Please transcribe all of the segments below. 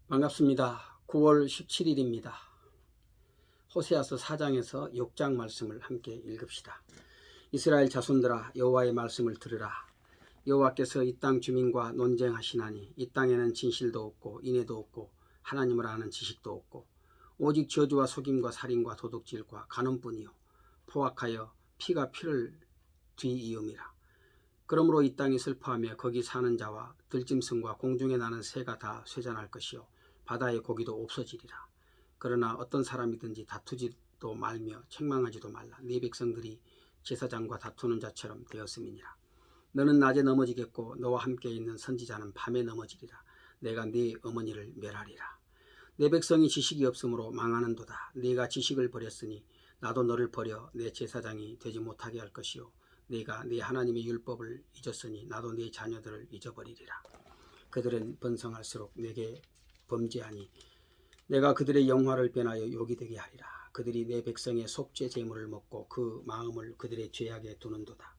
반갑습니다. 9월 17일입니다. 호세아서 4장에서 6장 말씀을 함께 읽읍시다. 이스라엘 자손들아, 여호와의 말씀을 들으라. 여호와께서 이 땅 주민과 논쟁하시나니 이 땅에는 진실도 없고 인애도 없고 하나님을 아는 지식도 없고 오직 저주와 속임과 살인과 도둑질과 간음뿐이요 포악하여 피가 피를 뒤이음이라. 그러므로 이 땅이 슬퍼하며 거기 사는 자와 들짐승과 공중에 나는 새가 다 쇠잔할 것이요 바다의 고기도 없어지리라. 그러나 어떤 사람이든지 다투지도 말며 책망하지도 말라. 네 백성들이 제사장과 다투는 자처럼 되었음이니라. 너는 낮에 넘어지겠고 너와 함께 있는 선지자는 밤에 넘어지리라. 내가 네 어머니를 멸하리라. 내 백성이 지식이 없으므로 망하는도다. 네가 지식을 버렸으니 나도 너를 버려 내 제사장이 되지 못하게 할 것이요 네가 네 하나님의 율법을 잊었으니 나도 네 자녀들을 잊어버리리라. 그들은 번성할수록 내게 범죄하니 내가 그들의 영화를 변하여 욕이 되게 하리라. 그들이 내 백성의 속죄 제물을 먹고 그 마음을 그들의 죄악에 두는도다.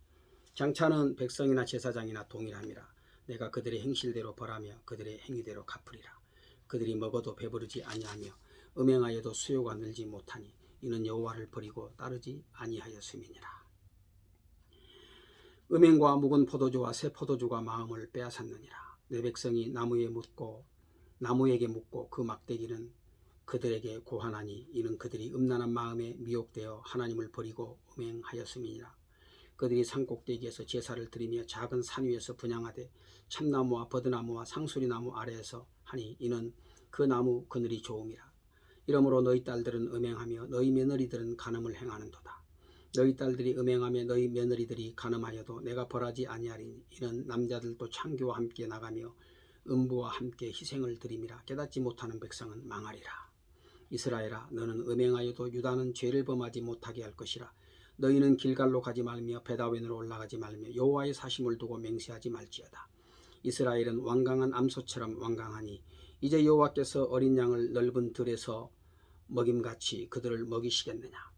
장차는 백성이나 제사장이나 동일함이라. 내가 그들의 행실대로 벌하며 그들의 행위대로 갚으리라. 그들이 먹어도 배부르지 아니하며 음행하여도 수요가 늘지 못하니 이는 여호와를 버리고 따르지 아니하였음이니라. 음행과 묵은 포도주와 새 포도주가 마음을 빼앗았느니라. 내 백성이 나무에게 묻고 그 막대기는 그들에게 고하나니 이는 그들이 음란한 마음에 미혹되어 하나님을 버리고 음행하였음이니라. 그들이 산꼭대기에서 제사를 드리며 작은 산 위에서 분향하되 참나무와 버드나무와 상수리나무 아래에서 하니 이는 그 나무 그늘이 좋음이라. 이러므로 너희 딸들은 음행하며 너희 며느리들은 간음을 행하는도다. 너희 딸들이 음행하며 너희 며느리들이 간음하여도 내가 벌하지 아니하리니 이는 남자들도 창교와 함께 나가며 음부와 함께 희생을 드림이라. 깨닫지 못하는 백성은 망하리라. 이스라엘아, 너는 음행하여도 유다는 죄를 범하지 못하게 할 것이라. 너희는 길갈로 가지 말며 베다웬으로 올라가지 말며 여호와의 사심을 두고 맹세하지 말지어다. 이스라엘은 완강한 암소처럼 완강하니 이제 여호와께서 어린 양을 넓은 들에서 먹임같이 그들을 먹이시겠느냐.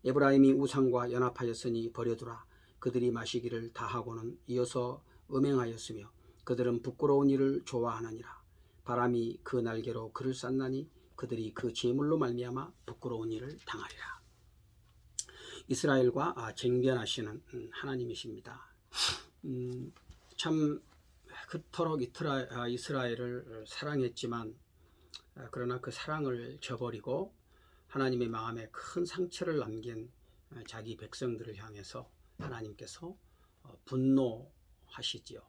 에브라임이 우상과 연합하였으니 버려두라. 그들이 마시기를 다하고는 이어서 음행하였으며 그들은 부끄러운 일을 좋아하느니라. 바람이 그 날개로 그를 쌌나니 그들이 그 제물로 말미암아 부끄러운 일을 당하리라. 이스라엘과 쟁변하시는 하나님이십니다. 참 그토록 이스라엘을 사랑했지만 그러나 그 사랑을 저버리고 하나님의 마음에 큰 상처를 남긴 자기 백성들을 향해서 하나님께서 분노하시지요.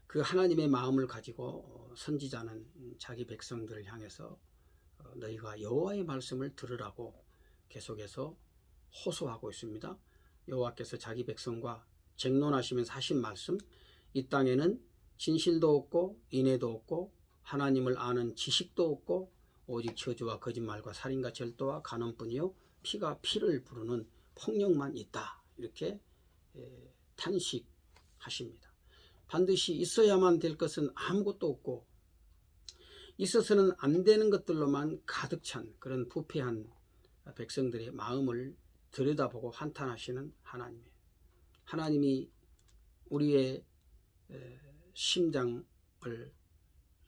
그 하나님의 마음을 가지고 선지자는 자기 백성들을 향해서 너희가 여호와의 말씀을 들으라고 계속해서 호소하고 있습니다. 여호와께서 자기 백성과 쟁론하시면서 하신 말씀, 이 땅에는 진실도 없고 인애도 없고 하나님을 아는 지식도 없고 오직 저주와 거짓말과 살인과 절도와 간음뿐이요 피가 피를 부르는 폭력만 있다. 이렇게 탄식하십니다. 반드시 있어야만 될 것은 아무것도 없고 있어서는 안 되는 것들로만 가득 찬 그런 부패한 백성들의 마음을 들여다보고 한탄하시는 하나님이에요. 하나님이 우리의 심장을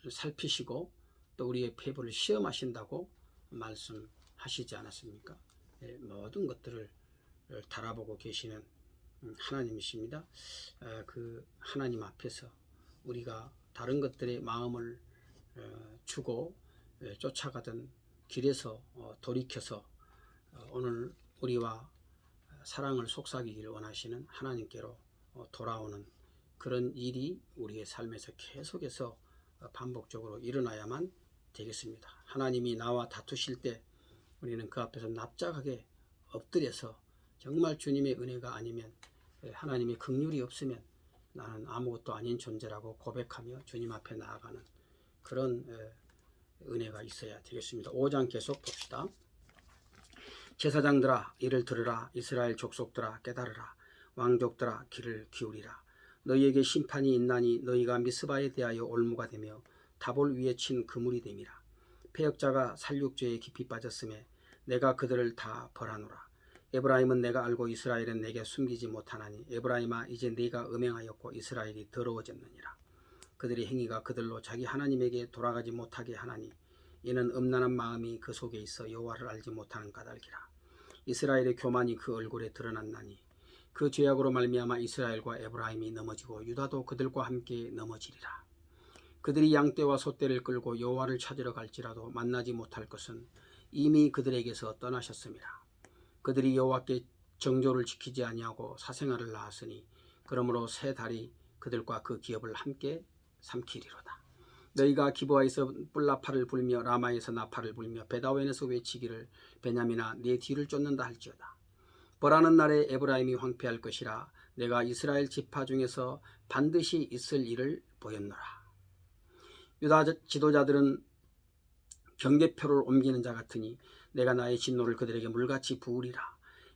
살피시고 또 우리의 폐부를 시험하신다고 말씀하시지 않았습니까? 모든 것들을 달아보고 계시는 하나님이십니다. 그 하나님 앞에서 우리가 다른 것들의 마음을 주고 쫓아가던 길에서 돌이켜서 오늘 우리와 사랑을 속삭이기를 원하시는 하나님께로 돌아오는 그런 일이 우리의 삶에서 계속해서 반복적으로 일어나야만 되겠습니다. 하나님이 나와 다투실 때 우리는 그 앞에서 납작하게 엎드려서 정말 주님의 은혜가 아니면 하나님의 긍휼이 없으면 나는 아무것도 아닌 존재라고 고백하며 주님 앞에 나아가는 그런 은혜가 있어야 되겠습니다. 5장 계속 봅시다. 제사장들아 이를 들으라. 이스라엘 족속들아 깨달으라. 왕족들아 귀를 기울이라. 너희에게 심판이 있나니 너희가 미스바에 대하여 올무가 되며 다볼 위에 친 그물이 됨이라. 패역자가 살육죄에 깊이 빠졌음에 내가 그들을 다 벌하노라. 에브라임은 내가 알고 이스라엘은 내게 숨기지 못하나니 에브라임아 이제 네가 음행하였고 이스라엘이 더러워졌느니라. 그들의 행위가 그들로 자기 하나님에게 돌아가지 못하게 하나니 이는 음란한 마음이 그 속에 있어 여호와를 알지 못하는 까닭이라. 이스라엘의 교만이 그 얼굴에 드러났나니 그 죄악으로 말미암아 이스라엘과 에브라임이 넘어지고 유다도 그들과 함께 넘어지리라. 그들이 양떼와 소떼를 끌고 여호와를 찾으러 갈지라도 만나지 못할 것은 이미 그들에게서 떠나셨음이라. 그들이 여호와께 정조를 지키지 아니하고 사생아를 낳았으니 그러므로 새 달이 그들과 그 기업을 함께 삼키리로다. 너희가 기브아에서 뿔나팔을 불며 라마에서 나팔을 불며 베다웬에서 외치기를 베냐민아 내 뒤를 쫓는다 할지어다. 벌하는 날에 에브라임이 황폐할 것이라. 내가 이스라엘 지파 중에서 반드시 있을 일을 보였노라. 유다 지도자들은 경계표를 옮기는 자 같으니 내가 나의 진노를 그들에게 물같이 부으리라.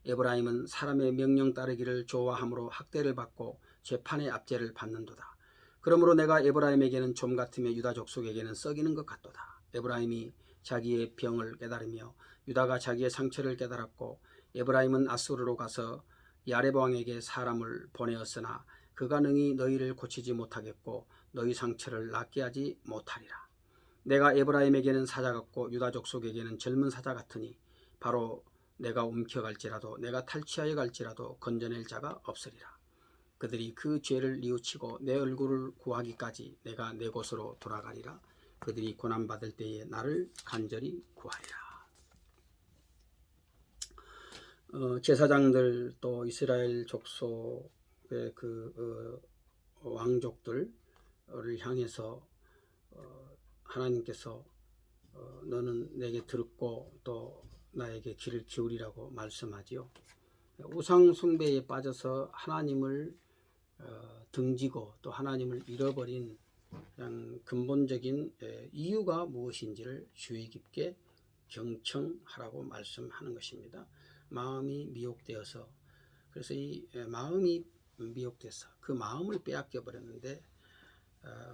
에브라임은 사람의 명령 따르기를 좋아함으로 학대를 받고 재판의 압제를 받는도다. 그러므로 내가 에브라임에게는 좀 같으며 유다 족속에게는 썩이는 것 같도다. 에브라임이 자기의 병을 깨달으며 유다가 자기의 상처를 깨달았고 에브라임은 아수르로 가서 야렙 왕에게 사람을 보내었으나 그가 능히 너희를 고치지 못하겠고 너희 상처를 낫게 하지 못하리라. 내가 에브라임에게는 사자 같고 유다 족속에게는 젊은 사자 같으니 바로 내가 움켜갈지라도 내가 탈취하여 갈지라도 건져낼 자가 없으리라. 그들이 그 죄를 뉘우치고 내 얼굴을 구하기까지 내가 내 곳으로 돌아가리라. 그들이 고난받을 때에 나를 간절히 구하리라. 제사장들 또 이스라엘 족속의 왕족들을 향해서 하나님께서 너는 내게 들었고 또 나에게 귀를 기울이라고 말씀하지요. 우상 숭배에 빠져서 하나님을 등지고 또 하나님을 잃어버린 그냥 근본적인 이유가 무엇인지를 주의 깊게 경청하라고 말씀하는 것입니다. 마음이 미혹되어서, 그래서 이 마음이 미혹돼서 그 마음을 빼앗겨 버렸는데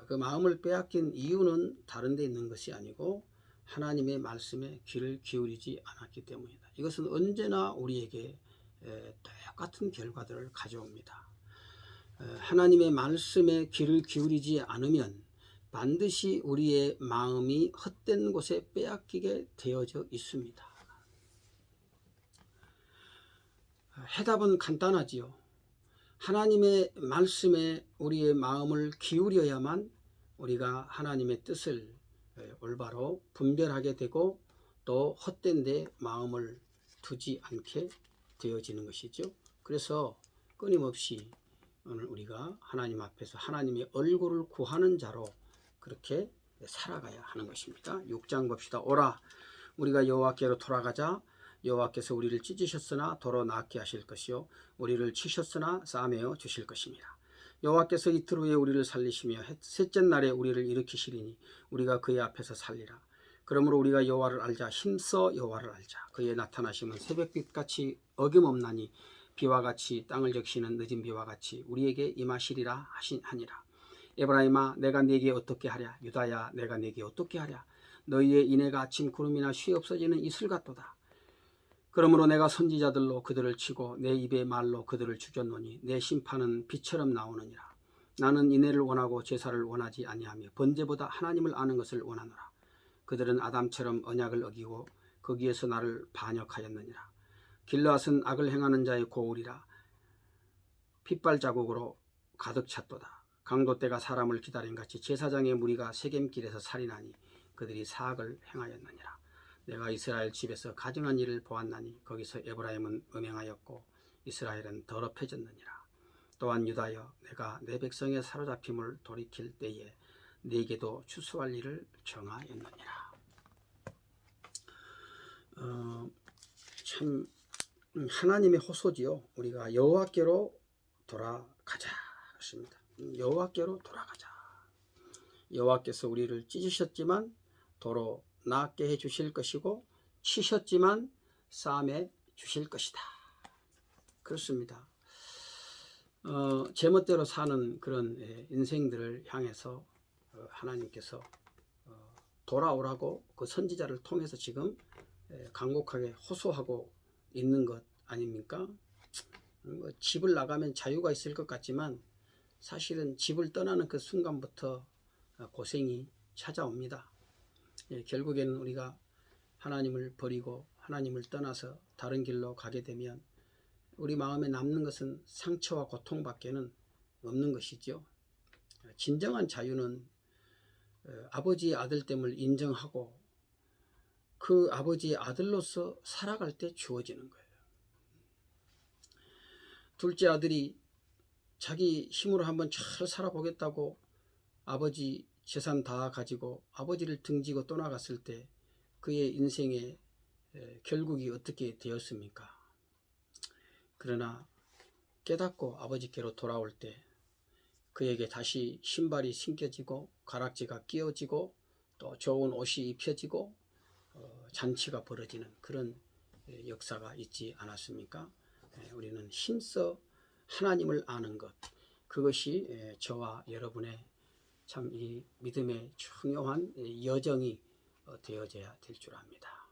그 마음을 빼앗긴 이유는 다른 데 있는 것이 아니고 하나님의 말씀에 귀를 기울이지 않았기 때문이다. 이것은 언제나 우리에게 똑같은 결과들을 가져옵니다. 하나님의 말씀에 귀를 기울이지 않으면 반드시 우리의 마음이 헛된 곳에 빼앗기게 되어져 있습니다. 해답은 간단하지요. 하나님의 말씀에 우리의 마음을 기울여야만 우리가 하나님의 뜻을 올바로 분별하게 되고 또 헛된 데 마음을 두지 않게 되어지는 것이죠. 그래서 끊임없이 오늘 우리가 하나님 앞에서 하나님의 얼굴을 구하는 자로 그렇게 살아가야 하는 것입니다. 6장 봅시다. 오라 우리가 여호와께로 돌아가자. 여호와께서 우리를 찢으셨으나 도로 낫게 하실 것이요 우리를 치셨으나 싸매어 주실 것입니다. 여호와께서 이틀 후에 우리를 살리시며 셋째 날에 우리를 일으키시리니 우리가 그의 앞에서 살리라. 그러므로 우리가 여호와를 알자. 힘써 여호와를 알자. 그의 나타나심은 새벽빛같이 어김없나니 비와 같이 땅을 적시는 늦은 비와 같이 우리에게 임하시리라 하니라. 에브라임아 내가 네게 어떻게 하랴. 유다야 내가 네게 어떻게 하랴. 너희의 인애가 아침 구름이나 쉬 없어지는 이슬 같도다. 그러므로 내가 선지자들로 그들을 치고 내 입의 말로 그들을 죽였노니 내 심판은 비처럼 나오느니라. 나는 인애를 원하고 제사를 원하지 아니하며 번제보다 하나님을 아는 것을 원하노라. 그들은 아담처럼 언약을 어기고 거기에서 나를 반역하였느니라. 길르앗은 악을 행하는 자의 고울이라. 핏발 자국으로 가득 찼도다. 강도 때가 사람을 기다린 같이 제사장의 무리가 세겜길에서 살인하니 그들이 사악을 행하였느니라. 내가 이스라엘 집에서 가증한 일을 보았나니 거기서 에브라임은 음행하였고 이스라엘은 더럽혀졌느니라. 또한 유다여 내가 내 백성의 사로잡힘을 돌이킬 때에 네게도 추수할 일을 정하였느니라. 참 하나님의 호소지요. 우리가 여호와께로 돌아가자 그렇습니다. 여호와께로 돌아가자. 여호와께서 우리를 찢으셨지만 도로 낫게 해 주실 것이고 치셨지만 싸매 주실 것이다. 그렇습니다. 제멋대로 사는 그런 인생들을 향해서 하나님께서 돌아오라고 그 선지자를 통해서 지금 간곡하게 호소하고 있는 것 아닙니까? 집을 나가면 자유가 있을 것 같지만 사실은 집을 떠나는 그 순간부터 고생이 찾아옵니다. 결국에는 우리가 하나님을 버리고 하나님을 떠나서 다른 길로 가게 되면 우리 마음에 남는 것은 상처와 고통밖에는 없는 것이죠. 진정한 자유는 아버지의 아들됨을 인정하고 그 아버지의 아들로서 살아갈 때 주어지는 거예요. 둘째 아들이 자기 힘으로 한번 잘 살아보겠다고 아버지 재산 다 가지고 아버지를 등지고 떠나갔을 때 그의 인생의 결국이 어떻게 되었습니까? 그러나 깨닫고 아버지께로 돌아올 때 그에게 다시 신발이 신겨지고 가락지가 끼워지고 또 좋은 옷이 입혀지고 잔치가 벌어지는 그런 역사가 있지 않았습니까? 우리는 힘써 하나님을 아는 것, 그것이 저와 여러분의 참 이 믿음의 중요한 여정이 되어져야 될 줄 압니다.